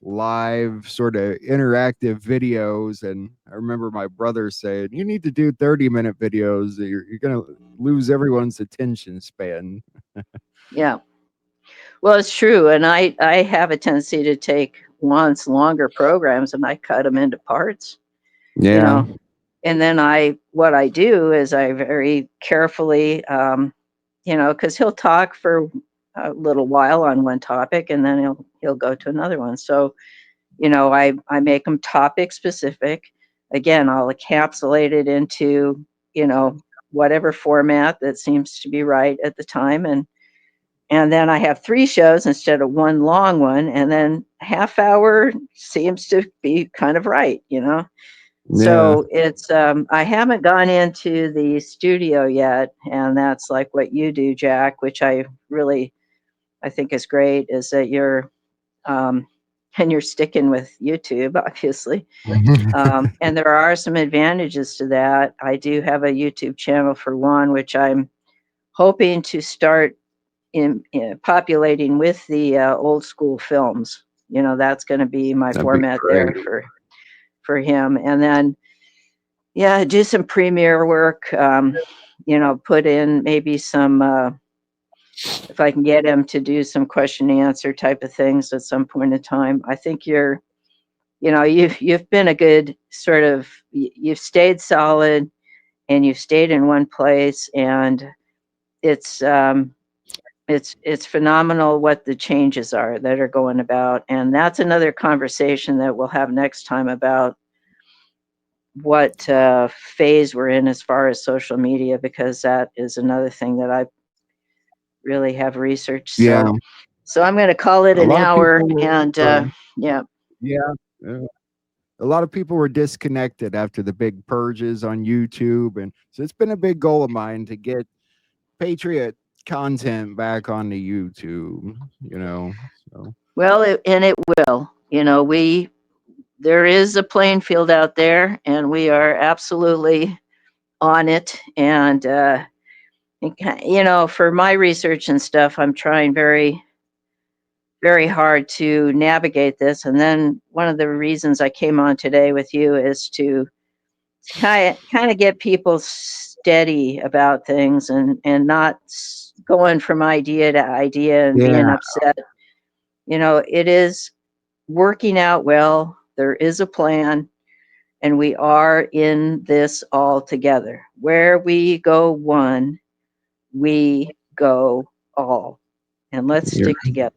live sort of interactive videos, and I remember my brother saying, "You need to do 30-minute videos. You're going to lose everyone's attention span." Yeah. Well, it's true, and I have a tendency to take once longer programs and I cut them into parts, you Yeah. know, and then what I do is I very carefully, because he'll talk for a little while on one topic and then he'll go to another one. So, I make them topic specific. Again, I'll encapsulate it into, you know, whatever format that seems to be right at the time. And then I have 3 shows instead of one long one, and then half hour seems to be kind of right. Yeah. So it's, I haven't gone into the studio yet, and that's like what you do, Jack, which I think is great, is that um, and you're sticking with YouTube, obviously. And there are some advantages to that. I do have a YouTube channel for one, which I'm hoping to start in populating with the old school films. That's going to be my That'd be format great. there for him. And then yeah, do some premiere work. Put in maybe some if I can get him to do some question and answer type of things at some point in time. I think you've been a good sort of you've stayed solid and you've stayed in one place, and it's um, it's phenomenal what the changes are that are going about, and that's another conversation that we'll have next time about what phase we're in as far as social media, because that is another thing that I really have researched. Yeah. So I'm going to call it A an lot of hour, people and were, yeah. yeah. uh, a lot of people were disconnected after the big purges on YouTube, and so it's been a big goal of mine to get patriot content back onto YouTube. So Well, and it will. We there is a playing field out there, and we are absolutely on it. And for my research and stuff, I'm trying very, very hard to navigate this. And then one of the reasons I came on today with you is to kind of get people steady about things and not going from idea to idea and being yeah, upset. It is working out well. There is a plan, and we are in this all together. Where we go one, we go all. And let's you're stick together.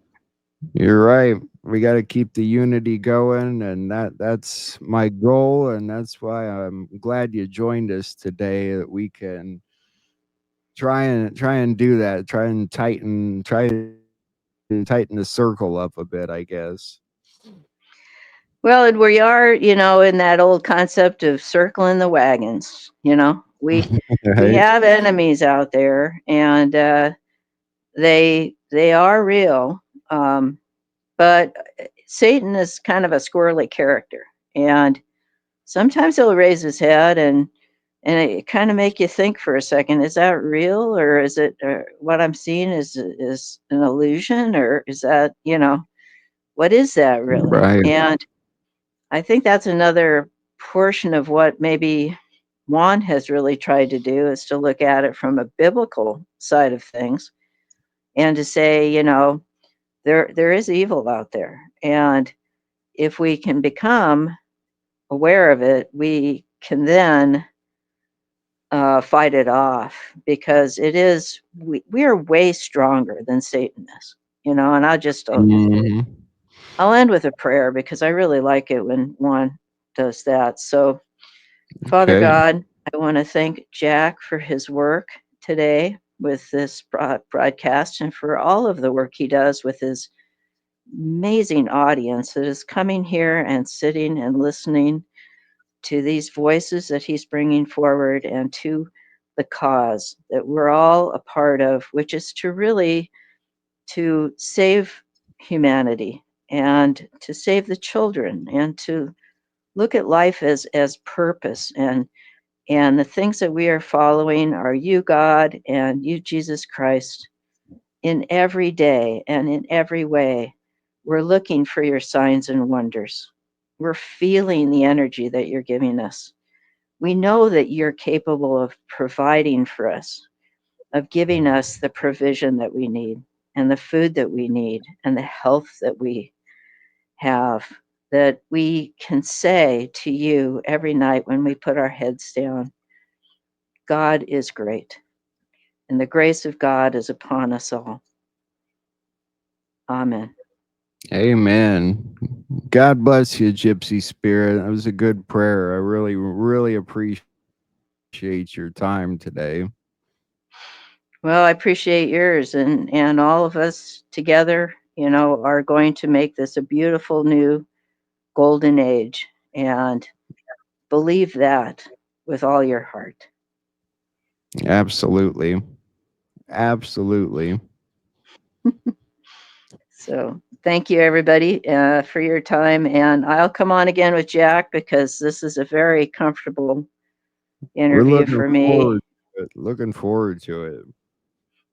you're right. We got to keep the unity going, and that's my goal, and that's why I'm glad you joined us today. That we can try and do that. Try and tighten the circle up a bit, I guess. Well, and we are, in that old concept of circling the wagons. We Right? have enemies out there, and they are real. Um, but Satan is kind of a squirrely character, and sometimes he'll raise his head and it kind of make you think for a second: is that real, or is it what I'm seeing is an illusion, or is that what is that really? Right. And I think that's another portion of what maybe Juan has really tried to do, is to look at it from a biblical side of things and to say, there is evil out there. And if we can become aware of it, we can then fight it off, because we are way stronger than Satan is, and I just don't. Mhm. I'll end with a prayer because I really like it when Juan does that. So, Father Okay. God, I want to thank Jack for his work today with this broadcast and for all of the work he does with his amazing audience that is coming here and sitting and listening to these voices that he's bringing forward and to the cause that we're all a part of, which is to really to save humanity and to save the children and to look at life as purpose and the things that we are following are you, God, and you, Jesus Christ, in every day and in every way. We're looking for your signs and wonders. We're feeling the energy that you're giving us. We know that you're capable of providing for us, of giving us the provision that we need and the food that we need and the health that we have, that we can say to you every night when we put our heads down, God is great, and the grace of God is upon us all. Amen. Amen. God bless you, Gypsy Spirit. That was a good prayer. I really, really appreciate your time today. Well, I appreciate yours, and all of us together, are going to make this a beautiful new golden age, and believe that with all your heart. Absolutely. Absolutely. So, thank you everybody for your time, and I'll come on again with Jack because this is a very comfortable We're interview looking for me. forward to it. Looking forward to it.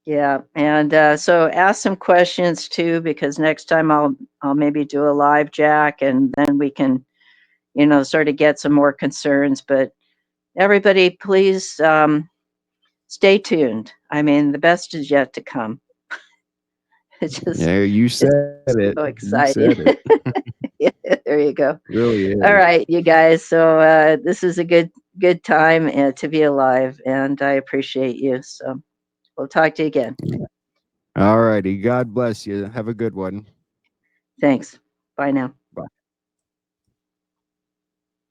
Yeah, and so ask some questions too, because next time I'll maybe do a live Jack, and then we can sort of get some more concerns. But everybody, please stay tuned. I mean, the best is yet to come. It's just Yeah, you it's said it. so You said exciting. it. Yeah, there you go. Really is. All right, you guys. So this is a good time to be alive, and I appreciate you. So we'll talk to you again. All righty. God bless you. Have a good one. Thanks. Bye now.